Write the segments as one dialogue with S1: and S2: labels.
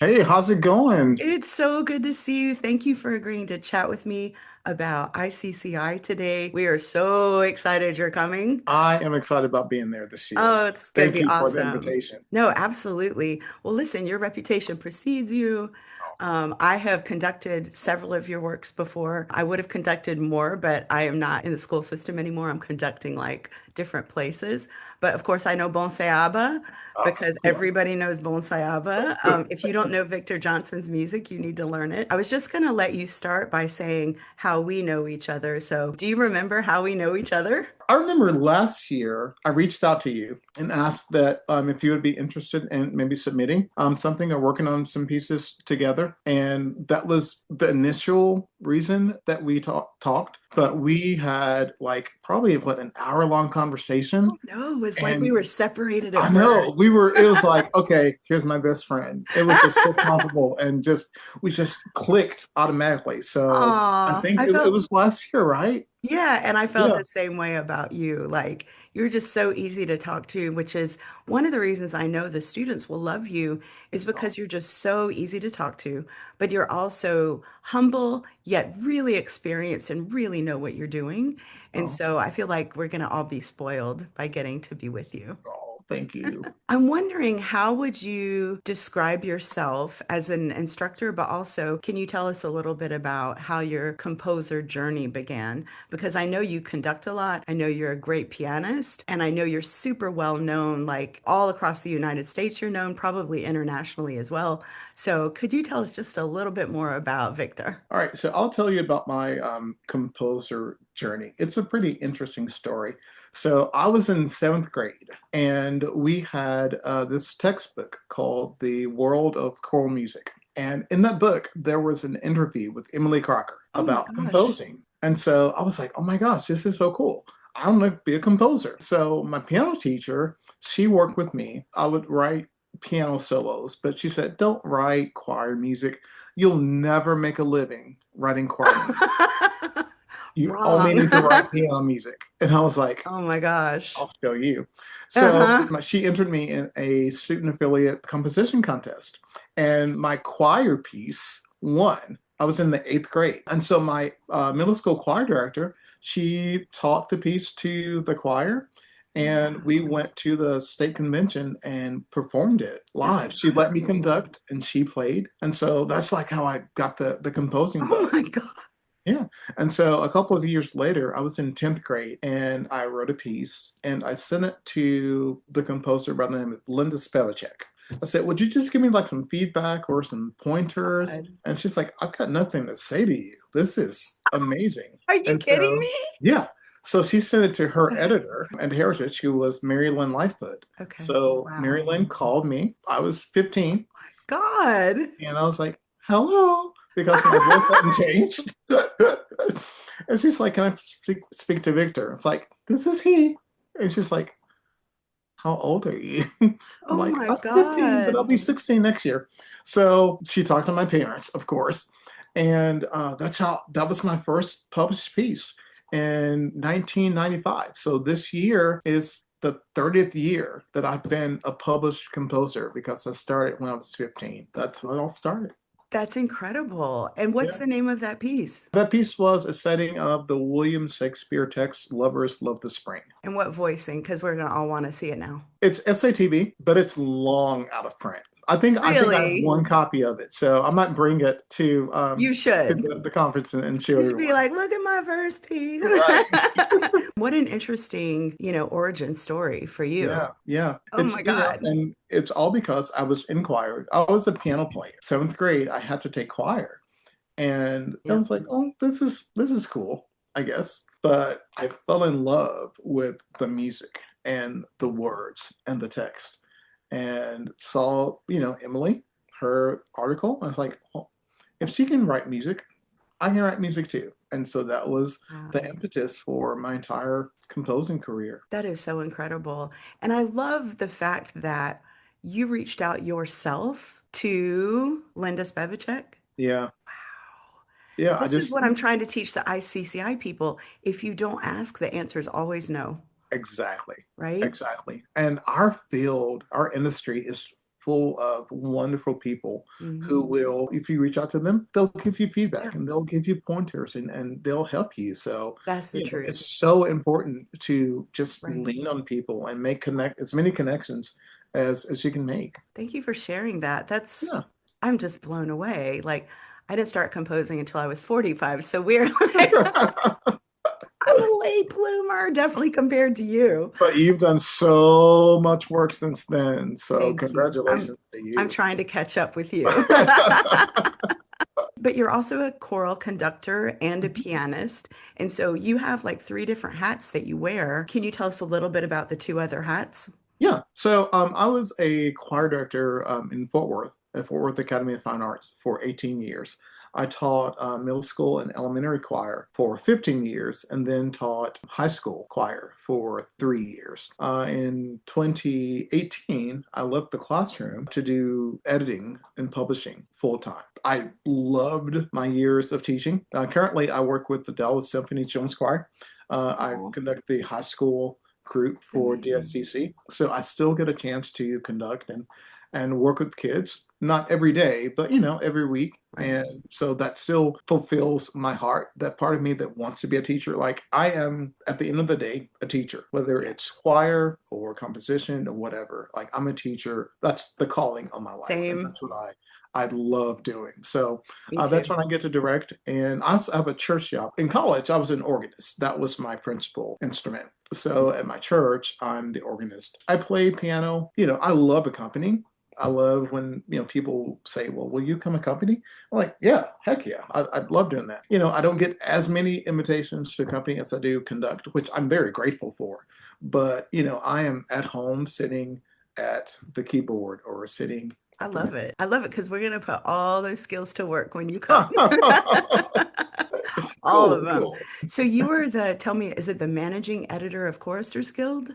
S1: Hey, how's it going?
S2: It's so good to see you. Thank you for agreeing to chat with me about ICCI today. We are so excited you're coming.
S1: I am excited about being there this year.
S2: Oh,
S1: So
S2: it's going to
S1: thank
S2: be
S1: you for the
S2: awesome.
S1: invitation.
S2: No, absolutely. Well, listen, your reputation precedes you. I have conducted several of your works before. I would have conducted more, but I am not in the school system anymore. I'm conducting like different places. But of course, I know Bon Sayaba because
S1: Yeah.
S2: everybody knows Bon Sayaba. If you don't know Victor Johnson's music, you need to learn it. I was just going to let you start by saying how we know each other. So, do you remember how we know each other?
S1: I remember last year I reached out to you and asked that if you would be interested in maybe submitting something or working on some pieces together. And that was the initial reason that we talked. But we had like probably what an hour-long conversation.
S2: No, it was like we
S1: And
S2: were separated
S1: I
S2: at birth.
S1: know it was like, okay, here's my best friend. It was just so comfortable and we just clicked automatically. So I
S2: Aw,
S1: think
S2: I
S1: it
S2: felt
S1: was last year, right?
S2: Yeah, and I felt
S1: Yeah.
S2: the same way about you. Like, you're just so easy to talk to, which is one of the reasons I know the students will love you is
S1: Oh,
S2: because you're just so easy to talk to, but you're also humble, yet really experienced and really know what you're doing. And
S1: oh,
S2: so I feel like we're going to all be spoiled by getting to be with you.
S1: oh, thank you.
S2: I'm wondering, how would you describe yourself as an instructor, but also can you tell us a little bit about how your composer journey began? Because I know you conduct a lot, I know you're a great pianist, and I know you're super well known, like all across the United States, you're known, probably internationally as well. So could you tell us just a little bit more about Victor?
S1: All right, so I'll tell you about my composer journey. It's a pretty interesting story. So I was in seventh grade, and we had this textbook called The World of Choral Music. And in that book, there was an interview with Emily Crocker
S2: Oh my
S1: about
S2: gosh.
S1: composing. And so I was like, oh my gosh, this is so cool. I want to be a composer. So my piano teacher, she worked with me. I would write piano solos, but she said, don't write choir music. You'll never make a living writing choir music. You only
S2: Wrong.
S1: need to write piano music. And I was like,
S2: Oh my gosh.
S1: I'll show you. So
S2: Uh-huh.
S1: she entered me in a student affiliate composition contest, and my choir piece won. I was in the eighth grade. And so my middle school choir director, she taught the piece to the choir. And we
S2: Wow.
S1: went to the state convention and performed it
S2: That's
S1: live. She let me
S2: incredible.
S1: conduct and she played. And so that's like how I got the composing
S2: Oh
S1: bug.
S2: my God.
S1: Yeah. And so a couple of years later, I was in 10th grade and I wrote a piece and I sent it to the composer by the name of Linda Spevacek. I said, would you just give me like some feedback or some pointers?
S2: God.
S1: And she's like, I've got nothing to say to you. This is amazing.
S2: Are you
S1: And
S2: kidding
S1: so,
S2: me?
S1: yeah. So she sent it to her editor and Heritage, who was Mary Lynn Lightfoot.
S2: Okay.
S1: So Mary
S2: Wow.
S1: Lynn called me. I was 15
S2: God.
S1: and I was like, hello, because my voice hadn't changed. And she's like, can I speak to Victor? It's like, this is he. And she's like, how old are you? I'm
S2: Oh
S1: like,
S2: my
S1: I'm 15, but I'll
S2: God.
S1: be 16 next year. So she talked to my parents, of course. And that was my first published piece in 1995. So this year is the 30th year that I've been a published composer because I started when I was 15. That's when it all started.
S2: That's incredible. And what's
S1: Yeah.
S2: the name of that piece?
S1: That piece was a setting of the William Shakespeare text, Lovers Love the Spring.
S2: And what voicing? Because we're gonna all want to see it now.
S1: It's SATB, but it's long out of print. I think I have
S2: Really?
S1: one copy of it, so I might bring it
S2: You
S1: to
S2: should.
S1: the conference and show
S2: You should be
S1: everyone.
S2: like, look at my first piece.
S1: Right.
S2: What an interesting, origin story for you.
S1: Yeah, yeah.
S2: Oh my God.
S1: And it's all because I was in choir. I was a piano player. Seventh grade, I had to take choir. And I
S2: Yep.
S1: was like, oh, this is cool, I guess. But I fell in love with the music and the words and the text and saw, Emily, her article. I was like, well, if she can write music, I can write music too. And so that was the
S2: Wow.
S1: impetus for my entire composing career.
S2: That is so incredible. And I love the fact that you reached out yourself to Linda Spevacek.
S1: Yeah. Yeah, I
S2: This is
S1: just
S2: what I'm trying to teach the ICCI people. If you don't ask, the answer is always no,
S1: exactly.
S2: right?
S1: Exactly. And our field, our industry is full of wonderful people who
S2: Hmm.
S1: will, if you reach out to them, they'll give you
S2: Yeah,
S1: feedback and they'll give you pointers and they'll help you. So,
S2: that's the truth.
S1: it's so important to just
S2: Right.
S1: lean on people and make connect as many connections as you can make.
S2: Thank you for sharing that.
S1: Yeah.
S2: I'm just blown away. Like, I didn't start composing until I was 45. So we're like, I'm a late bloomer, definitely compared to you.
S1: But you've done so much work since then. So
S2: Thank you.
S1: congratulations to
S2: I'm
S1: you.
S2: trying to catch up with you. But you're also a choral conductor and a pianist. And so you have like three different hats that you wear. Can you tell us a little bit about the two other hats?
S1: Yeah. So I was a choir director in Fort Worth, at Fort Worth Academy of Fine Arts for 18 years. I taught middle school and elementary choir for 15 years and then taught high school choir for 3 years. In 2018, I left the classroom to do editing and publishing full time. I loved my years of teaching. Currently, I work with the Dallas Symphony Children's Choir. I
S2: Oh,
S1: conduct the high school group for
S2: amazing.
S1: DSCC. So I still get a chance to conduct and work with kids, not every day, but every week.
S2: Right.
S1: And so that still fulfills my heart, that part of me that wants to be a teacher. Like I am at the end of the day a teacher, whether
S2: Yeah.
S1: it's choir or composition or whatever. Like I'm a teacher. That's the calling on my life. And
S2: Same.
S1: that's what I love doing. So
S2: Me
S1: that's
S2: too.
S1: when I get to direct. And I also have a church job. In college, I was an organist. That was my principal instrument. So at my church, I'm the organist. I play piano. I love accompanying. I love when people say, "Well, will you come accompany?" I'm like, "Yeah, heck yeah, I'd love doing that." I don't get as many invitations to accompany as I do conduct, which I'm very grateful for. But I am at home sitting at the keyboard or sitting
S2: I
S1: at the
S2: love
S1: piano.
S2: it. I love it because we're going to put all those skills to work when you come. All of
S1: Cool,
S2: them.
S1: cool.
S2: So you were tell me, is it the managing editor of Choristers Guild?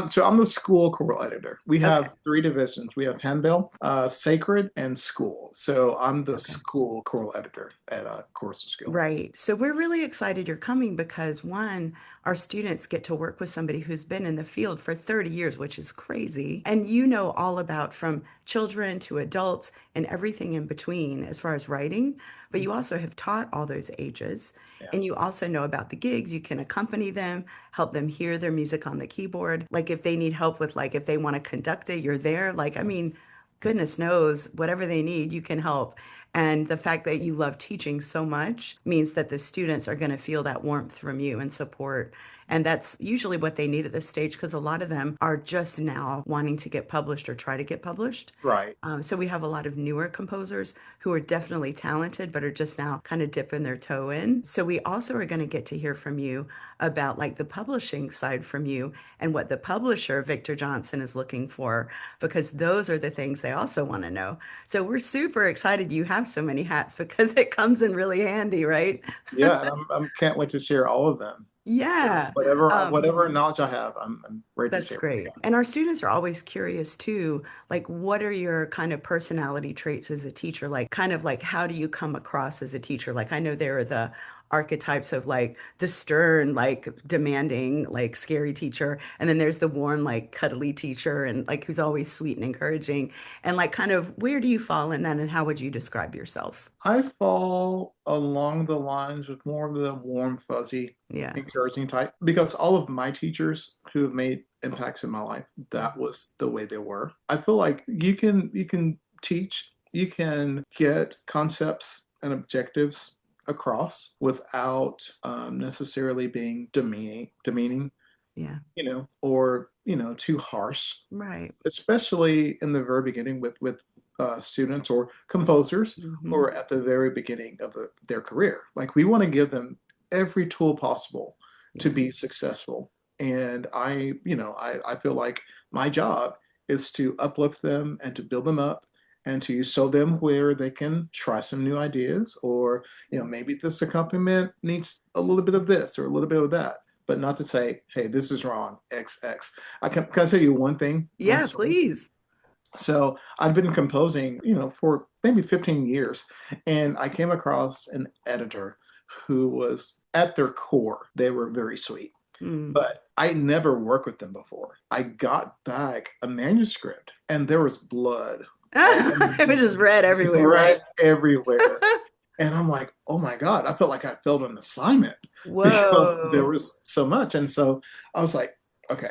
S1: So I'm the school choral editor. We
S2: Okay.
S1: have three divisions. We have handbell, sacred, and school. So I'm the
S2: Okay.
S1: school choral editor at Chorus Skill.
S2: Right. So we're really excited you're coming because one, our students get to work with somebody who's been in the field for 30 years, which is crazy. And you know all about from children to adults and everything in between as far as writing, but you also have taught all those ages.
S1: Yeah.
S2: And you also know about the gigs. You can accompany them, help them hear their music on the keyboard. Like if they need help with like if they want to conduct it, you're there. Like, I mean, goodness knows, whatever they need, you can help. And the fact that you love teaching so much means that the students are going to feel that warmth from you and support. And that's usually what they need at this stage because a lot of them are just now wanting to get published or try to get published.
S1: Right.
S2: So we have a lot of newer composers who are definitely talented, but are just now kind of dipping their toe in. So we also are going to get to hear from you about like the publishing side from you and what the publisher, Victor Johnson, is looking for, because those are the things they also want to know. So we're super excited you have so many hats because it comes in really handy, right?
S1: Yeah, and I'm can't wait to share all of them. So
S2: Yeah.
S1: whatever knowledge I have, I'm ready to
S2: That's
S1: share.
S2: great. And our students are always curious too, like what are your kind of personality traits as a teacher? Like kind of like how do you come across as a teacher? Like I know there are the archetypes of like the stern, like demanding, like scary teacher, and then there's the warm, like cuddly teacher and like who's always sweet and encouraging. And like kind of where do you fall in that and how would you describe yourself?
S1: I fall along the lines of more of the warm, fuzzy,
S2: Yeah.
S1: encouraging type because all of my teachers who have made impacts in my life, that
S2: Mhm.
S1: was the way they were. I feel like you can teach, you can get concepts and objectives across without necessarily being demeaning,
S2: Yeah.
S1: or too harsh,
S2: Right.
S1: especially in the very beginning with students or composers who
S2: Hmm.
S1: are at the very beginning of their career. Like we want to give them every tool possible to
S2: Yeah.
S1: be successful. And I feel like my job is to uplift them and to build them up and to show them where they can try some new ideas or maybe this accompaniment needs a little bit of this or a little bit of that, but not to say, hey, this is wrong, XX. Can I tell you one thing, one
S2: Yeah,
S1: story?
S2: please.
S1: So I've been composing, for maybe 15 years, and I came across an editor who was at their core, they were very sweet,
S2: Mm.
S1: but I never worked with them before. I got back a manuscript and there was blood And
S2: It was
S1: just
S2: just red everywhere,
S1: red
S2: right?
S1: everywhere. And I'm like, oh my God, I felt like I failed an assignment because there
S2: Whoa.
S1: was so much. And so I was like, okay,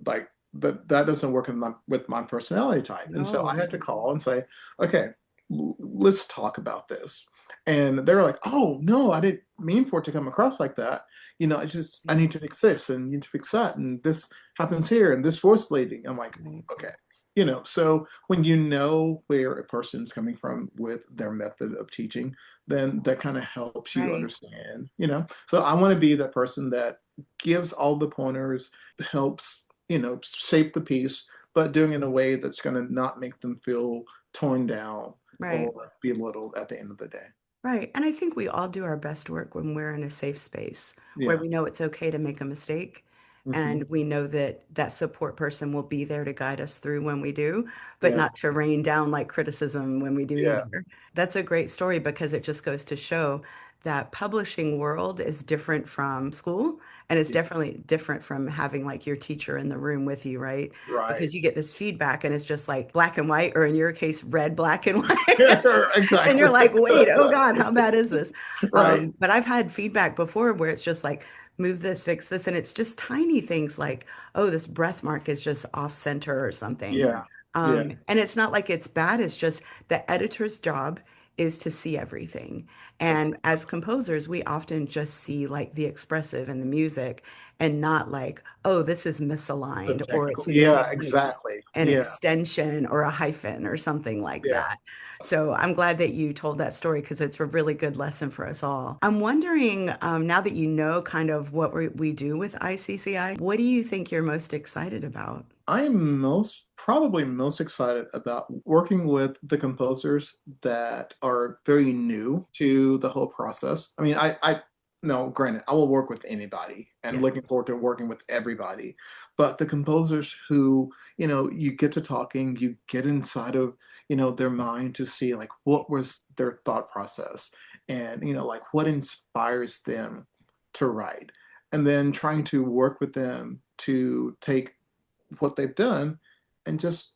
S1: like that doesn't work with my personality type. And so I
S2: No.
S1: had to call and say, okay, let's talk about this. And they were like, oh no, I didn't mean for it to come across like that. It's just I
S2: Yeah,
S1: need to fix this and you need to fix that. And this happens here and this voice leading. I'm like,
S2: right.
S1: okay. So when you know where a person's coming from with their method of teaching, then that kind of helps you
S2: Right.
S1: understand. So I want to be that person that gives all the pointers, helps, shape the piece, but doing it in a way that's going to not make them feel torn down
S2: Right.
S1: or belittled at the end of the day.
S2: Right. And I think we all do our best work when we're in a safe space where
S1: Yeah.
S2: we know it's okay to make a mistake.
S1: Hmm.
S2: And we know that that support person will be there to guide us through when we do, but
S1: Yeah.
S2: not to rain down like criticism when we do
S1: Yeah.
S2: either. That's a great story because it just goes to show that publishing world is different from school. And it's
S1: Yes.
S2: definitely different from having like your teacher in the room with you, right?
S1: Right.
S2: Because you get this feedback and it's just like black and white, or in your case, red, black, and white. And
S1: Exactly.
S2: you're like, wait, oh God, how bad is this?
S1: Right.
S2: But I've had feedback before where it's just like, move this, fix this. And it's just tiny things like, oh, this breath mark is just off center or something.
S1: Yeah. Yeah.
S2: And it's not like it's bad. It's just the editor's job is to see everything. And as composers, we often just see like the expressive and the music and not like, oh, this is
S1: The
S2: misaligned or
S1: technical.
S2: it's
S1: Yeah,
S2: missing like
S1: exactly.
S2: an
S1: Yeah.
S2: extension or a hyphen or something like
S1: Yeah.
S2: that. So I'm glad that you told that story because it's a really good lesson for us all. I'm wondering, now that you know kind of what we do with ICCI, what do you think you're most excited about?
S1: I am probably most excited about working with the composers that are very new to the whole process. I mean, no, granted, I will work with anybody and
S2: Yeah,
S1: looking forward to working with everybody. But the composers who, you get to talking, you get inside of, their mind to see like what was their thought process and, like what inspires them to write. And then trying to work with them to take what they've done and just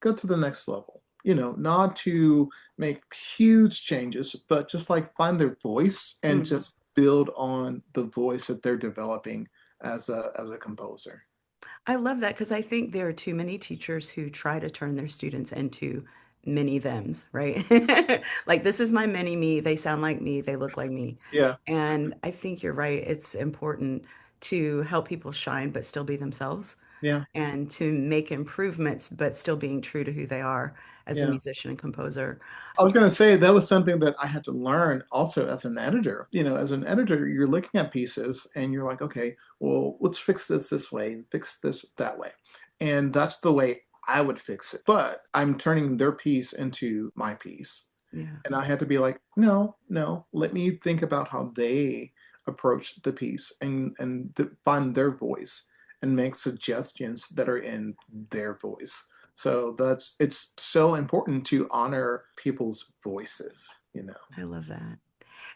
S1: go to the next level. Not to make huge changes, but just like find their voice and
S2: mm.
S1: just build on the voice that they're developing as a composer.
S2: I love that because I think there are too many teachers who try to turn their students into mini thems, right? Like, this is my mini me. They sound like me. They look like me.
S1: Yeah,
S2: And I think you're right. It's important to help people shine, but still be themselves,
S1: yeah,
S2: and to make improvements, but still being true to who they are as a
S1: yeah.
S2: musician and composer.
S1: I was going to say that was something that I had to learn also as an editor. As an editor, you're looking at pieces and you're like, okay, well, let's fix this way and fix this that way. And that's the way I would fix it. But I'm turning their piece into my piece.
S2: Yeah,
S1: And I had to be like, no, no, let me think about how they approach the piece and find their voice and make suggestions that are in their voice. So it's so important to honor people's voices.
S2: I love that.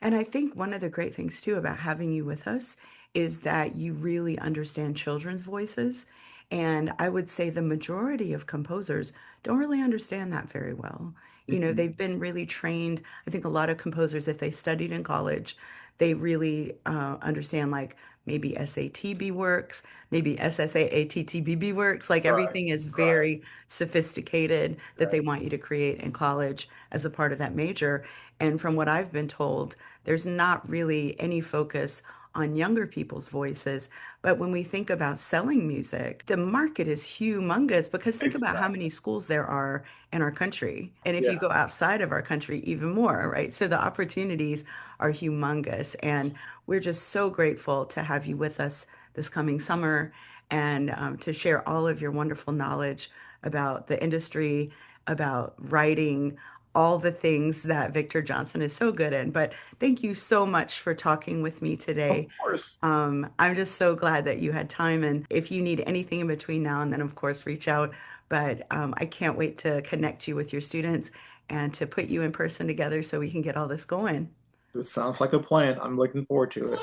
S2: And I think one of the great things too about having you with us is that you really understand children's voices. And I would say the majority of composers don't really understand that very well.
S1: Mhm.
S2: They've been really trained. I think a lot of composers, if they studied in college, they really understand like maybe SATB works, maybe SSAATTBB works. Like
S1: Right,
S2: everything is
S1: right,
S2: very sophisticated that they
S1: right.
S2: want you to create in college as a part of that major. And from what I've been told, there's not really any focus on younger people's voices. But when we think about selling music, the market is humongous because think about how many
S1: Exactly.
S2: schools there are in our country. And if you
S1: Yeah.
S2: go outside of our country, even more, right? So the opportunities are humongous. And we're just so grateful to have you with us this coming summer and to share all of your wonderful knowledge about the industry, about writing, all the things that Victor Johnson is so good in. But thank you so much for talking with me
S1: Of
S2: today.
S1: course.
S2: I'm just so glad that you had time. And if you need anything in between now and then, of course, reach out. But I can't wait to connect you with your students and to put you in person together so we can get all this going.
S1: This sounds like a plan. I'm looking forward to it.